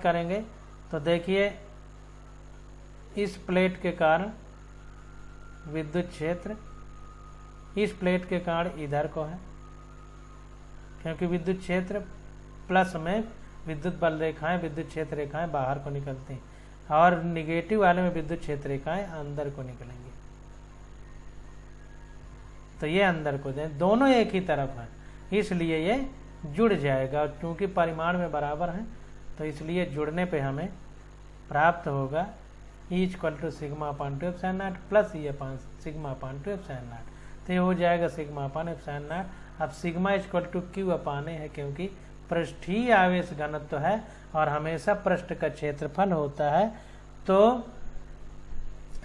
करेंगे तो देखिए इस प्लेट के कारण विद्युत क्षेत्र इस प्लेट के कारण इधर को है, क्योंकि विद्युत क्षेत्र प्लस में विद्युत बल रेखाएं विद्युत क्षेत्र रेखाएं बाहर को निकलती हैं, और निगेटिव वाले में विद्युत क्षेत्र रेखाएं अंदर को निकलेंगी। तो ये अंदर को दें, दोनों एक ही तरफ है, इसलिए ये जुड़ जाएगा, और चूंकि परिमाण में बराबर है तो इसलिए जुड़ने पे हमें प्राप्त होगा E equal to sigma upon 2ε0 plus E upon sigma upon 2ε0। तो ये हो जाएगा सिग्मा अपान ε0। अब सिग्मा इक्वल टू Q/A है, क्योंकि पृष्ठीय आवेश घनत्व है और हमेशा पृष्ठ का क्षेत्रफल होता है, तो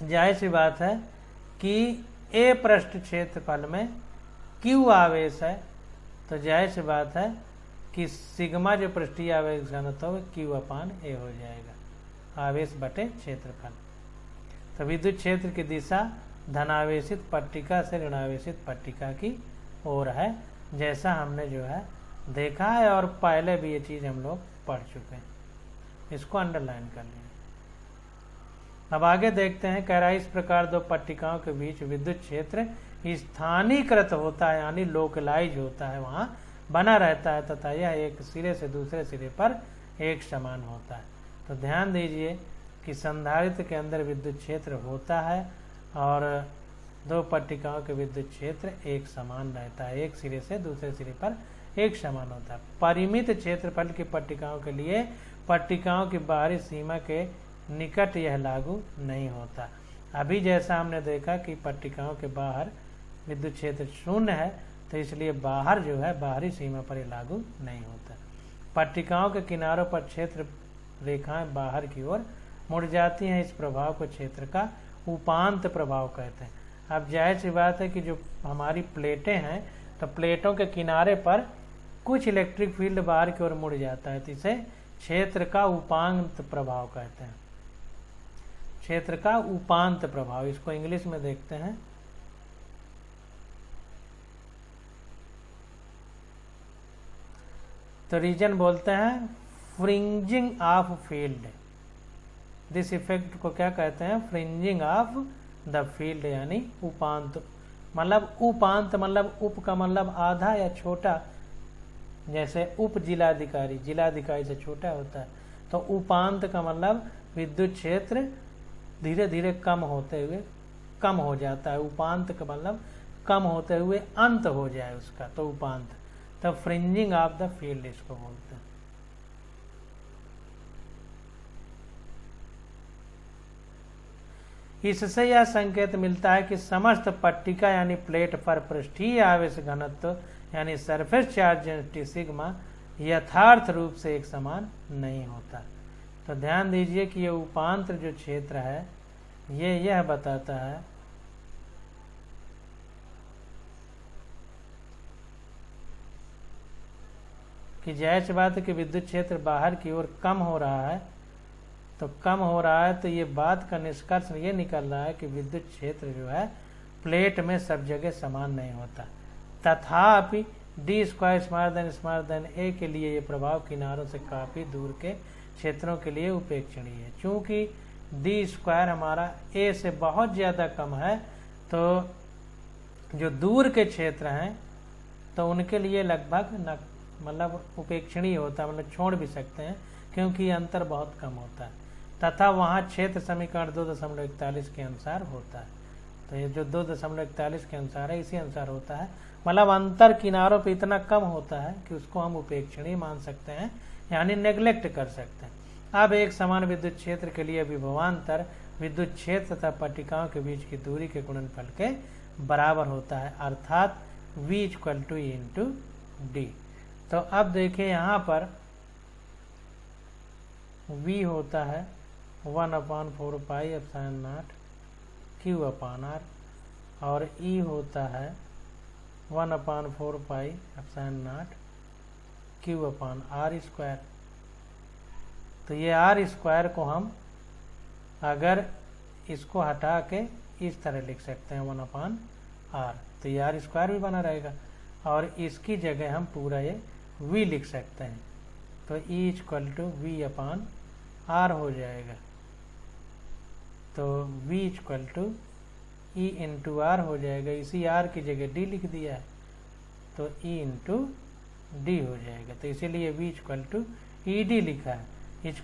जाहिर सी बात है कि ए पृष्ठ क्षेत्रफल में क्यू आवेश है, तो जाहिर सी बात है कि सिग्मा जो पृष्ठीय आवेश घनत्व है क्यू अपान ए हो जाएगा, आवेश बटे क्षेत्रफल। तो विद्युत क्षेत्र की दिशा धनावेशित पट्टिका से ऋणावेशित पट्टिका की ओर है, जैसा हमने जो है देखा है और पहले भी ये चीज हम लोग पढ़ चुके हैं, इसको अंडरलाइन कर लिया। अब आगे देखते हैं, कह रहा है इस प्रकार दो पट्टिकाओं के बीच विद्युत क्षेत्र स्थानीकृत होता है, यानी लोकलाइज होता है, वहां बना रहता है तथा यह एक सिरे से दूसरे सिरे पर एक समान होता है। तो ध्यान दीजिए कि संधारित्र के अंदर विद्युत क्षेत्र होता है और दो पट्टिकाओं के विद्युत क्षेत्र एक समान रहता है, एक सिरे से दूसरे सिरे पर एक समान होता है। परिमित क्षेत्रफल की पट्टिकाओं के लिए पट्टिकाओं की बाहरी सीमा के निकट यह लागू नहीं होता। अभी जैसा हमने देखा कि पट्टिकाओं के बाहर विद्युत क्षेत्र शून्य है, तो इसलिए बाहर जो है बाहरी सीमा पर यह लागू नहीं होता। पट्टिकाओं के किनारों पर क्षेत्र रेखाएं बाहर की ओर मुड़ जाती हैं, इस प्रभाव को क्षेत्र का उपांत प्रभाव कहते हैं। अब जाहिर सी बात है कि जो हमारी प्लेटें हैं, तो प्लेटों के किनारे पर कुछ इलेक्ट्रिक फील्ड बाहर की ओर मुड़ जाता है, तो इसे क्षेत्र का उपांत प्रभाव कहते हैं, क्षेत्र का उपांत प्रभाव। इसको इंग्लिश में देखते हैं, तो रीजन बोलते हैं fringing of field. This effect को क्या कहते हैं? फ्रिंजिंग ऑफ द फील्ड, यानी उपांत। मतलब उपांत मतलब उप का मतलब आधा या छोटा, जैसे उप जिलाधिकारी, जिलाधिकारी से छोटा होता है, तो उपांत का मतलब विद्युत क्षेत्र धीरे धीरे कम होते हुए कम हो जाता है। उपांत का मतलब कम होते हुए अंत हो जाए उसका, तो उपांत। तो फ्रिंजिंग ऑफ द फील्ड इसको बोलते हैं। इससे यह संकेत मिलता है कि समस्त पट्टिका यानी प्लेट पर पृष्ठीय आवेश घनत्व यानी सरफेस चार्ज डेंसिटी सिग्मा यथार्थ रूप से एक समान नहीं होता। तो ध्यान दीजिए कि ये उपांत जो क्षेत्र है, ये यह बताता है कि जाहिर सी बात है कि विद्युत क्षेत्र बाहर की ओर कम हो रहा है, तो कम हो रहा है, तो ये बात का निष्कर्ष ये निकल रहा है कि विद्युत क्षेत्र जो है प्लेट में सब जगह समान नहीं होता। तथापि डी स्क्वायर स्मॉलर देन ए के लिए ये प्रभाव किनारों से काफी दूर के क्षेत्रों के लिए उपेक्षणीय है। चूंकि डी स्क्वायर हमारा ए से बहुत ज्यादा कम है, तो जो दूर के क्षेत्र हैं तो उनके लिए लगभग न मतलब उपेक्षणीय होता है, मतलब छोड़ भी सकते हैं, क्योंकि अंतर बहुत कम होता है। तथा वहाँ क्षेत्र समीकरण 2.41 के अनुसार होता है। तो ये जो 2.41 के अनुसार है, इसी अनुसार होता है। मतलब अंतर किनारों पे इतना कम होता है कि उसको हम उपेक्षणीय मान सकते हैं, यानी नेग्लेक्ट कर सकते हैं। अब एक समान विद्युत क्षेत्र के लिए विभवांतर विद्युत क्षेत्र तथा पट्टिकाओं के बीच की दूरी के गुणनफल के बराबर होता है, अर्थात V = E × D। तो अब देखिए यहाँ पर V होता है 1/4πε0 Q/R और E होता है 1/4πε0 Q/R²। तो ये R² को हम अगर इसको हटा के इस तरह लिख सकते हैं 1/R, तो ये R² भी बना रहेगा और इसकी जगह हम पूरा ये V लिख सकते हैं, तो E = V/R हो जाएगा। तो V = E × R हो जाएगा, इसी R की जगह D लिख दिया है, तो E × D हो जाएगा। तो इसीलिए V = ED लिखा है, =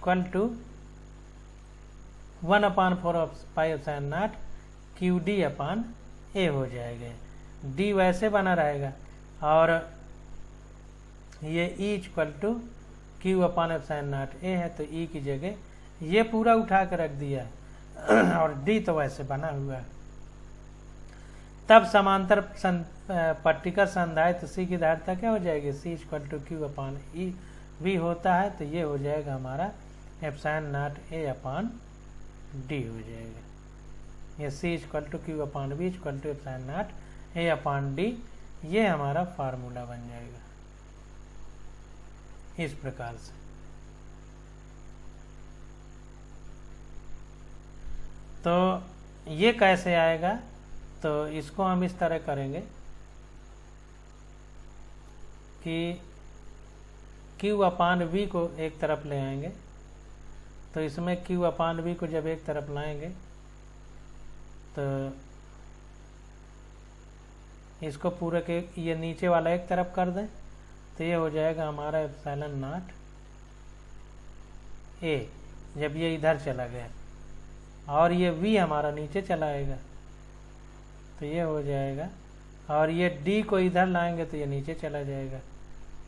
1/4πε0 QD/A हो जाएगा। D वैसे बना रहेगा और ये E = Q/ε0A है, तो E की जगह ये पूरा उठा कर रख दिया है और D तो वैसे बना हुआ है। तब समांतर पट्टिका संधारित्र C की धारिता क्या हो जाएगी? C = Q/E होता है, तो ये हो जाएगा हमारा ε0A/D हो जाएगा। ये C equal to Q upon V equal to epsilon naught a upon D, ये हमारा फार्मूला बन जाएगा इस प्रकार से। तो ये कैसे आएगा, तो इसको हम इस तरह करेंगे कि Q अपान V को एक तरफ ले आएंगे, तो इसमें Q अपान V को जब एक तरफ लाएंगे तो इसको पूरे के ये नीचे वाला एक तरफ कर दें, तो ये हो जाएगा हमारा एप्सिलॉन नॉट A जब ये इधर चला गया, और ये V हमारा नीचे चला आएगा, तो ये हो जाएगा, और ये D को इधर लाएंगे तो ये नीचे चला जाएगा,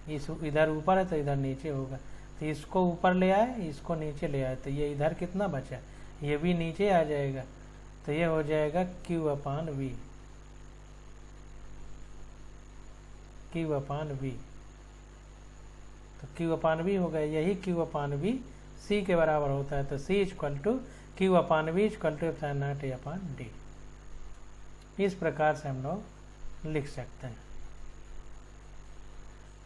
इस इधर ऊपर है तो इधर नीचे होगा, तो इसको ऊपर ले आए, इसको नीचे ले आए, तो ये इधर कितना बचा, ये भी नीचे आ जाएगा, तो ये हो जाएगा Q upon V, Q upon V, तो Q अपान V हो गया, यही Q अपान V C के बराबर होता है, तो C equal to Q upon V equal to epsilon naught A upon D। इस प्रकार से हम लोग लिख सकते हैं।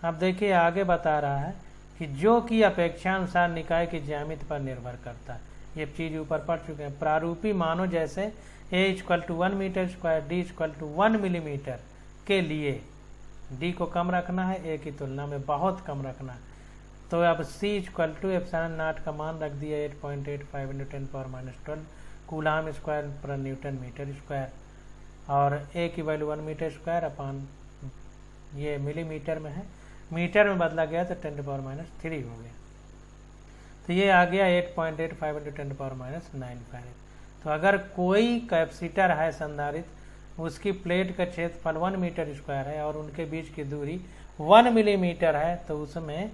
अब देखिए आगे बता रहा है कि जो कि अपेक्षानुसार निकाय की ज्यामिति पर निर्भर करता है, ये चीज ऊपर पढ़ चुके हैं। प्रारूपी मानो जैसे A equal to 1 metre square, D equal to 1 millimetre के लिए D को कम रखना है, A की तुलना में बहुत कम रखना है, तो अब C equal to epsilon naught का मान रख दिया 8.85 × 10⁻12 कूलाम स्क्वायर पर न्यूटन मीटर स्क्वायर, और A की वैल्यू 1 मीटर स्क्वायर अपान ये मिलीमीटर में है, मीटर में बदला गया तो 10⁻³ हो गया, तो ये आ गया 8.85 × 10⁻9 फैरेड। तो अगर कोई कैपेसिटर है संधारित्र, उसकी प्लेट का क्षेत्रफल 1 मीटर स्क्वायर है और उनके बीच की दूरी 1 मिलीमीटर है, तो उसमें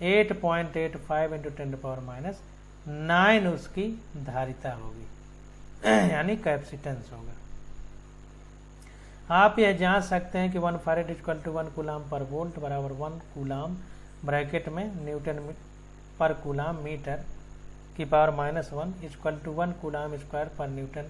8.85 × 10⁻9 उसकी धारिता होगी यानी कैपेसिटेंस होगा। आप यह जांच सकते हैं कि 1 फैरेड इक्वल टू 1 कूलाम पर वोल्ट बराबर 1 कूलाम ब्रैकेट में न्यूटन पर कूलाम मीटर की power -1 equal to 1 coulomb square पर न्यूटन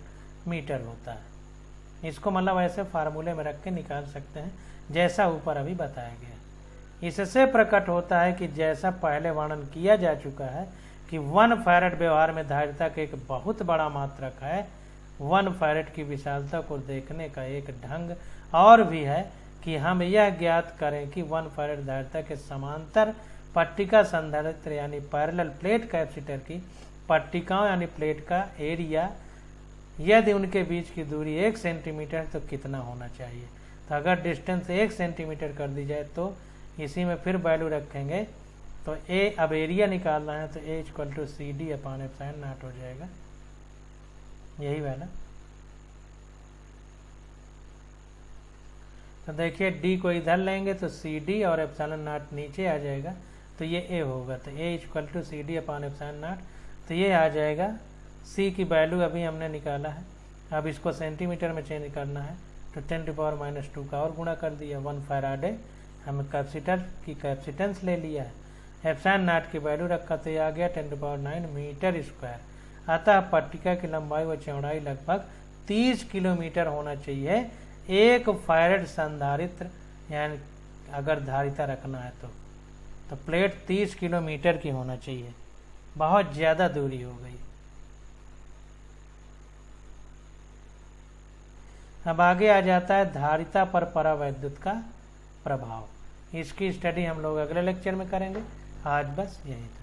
मीटर होता है। इसको मतलब ऐसे फार्मूले में रख के निकाल सकते हैं जैसा ऊपर अभी बताया गया। इससे प्रकट होता है कि जैसा पहले वर्णन किया जा चुका है कि 1 फैरेड व्यवहार में धारिता का एक बहुत बड़ा मात्रक है। 1 फैरेड की विशालता को देखने का एक ढंग और भी है कि हम यह ज्ञात करें कि 1 फैरेड धारिता के समांतर पट्टिका संधारित्र यानी पैरेलल प्लेट कैपेसिटर की पट्टिकाओं यानी प्लेट का एरिया, यदि उनके बीच की दूरी 1 सेंटीमीटर तो कितना होना चाहिए। तो अगर डिस्टेंस 1 सेंटीमीटर कर दी जाए तो इसी में फिर वैल्यू रखेंगे, तो ए अब एरिया निकालना है तो A equal to C D upon epsilon naught हो जाएगा, यही वाला। तो देखिए डी को इधर लेंगे तो सी डी और एप्सिलॉन नॉट नीचे आ जाएगा, तो ये ए होगा, तो A equal to C D upon epsilon naught, तो ये आ जाएगा। सी की वैल्यू अभी हमने निकाला है, अब इसको सेंटीमीटर में चेंज करना है, तो 10⁻² का और गुणा कर दिया, 1 फैराडे हम कैपेसिटर की कैपेसिटेंस ले लिया है, एप्सिलॉन नॉट की वैल्यू रखा तो ये आ गया 10⁻9 मीटर स्क्वायर। अतः पट्टिका की लंबाई व चौड़ाई लगभग 30 किलोमीटर होना चाहिए। 1 फैरेड संधारित्र यानी अगर धारिता रखना है तो प्लेट 30 किलोमीटर की होना चाहिए, बहुत ज्यादा दूरी हो गई। अब आगे आ जाता है धारिता पर परावैद्युत का प्रभाव। इसकी स्टडी हम लोग अगले लेक्चर में करेंगे। आज बस यही था।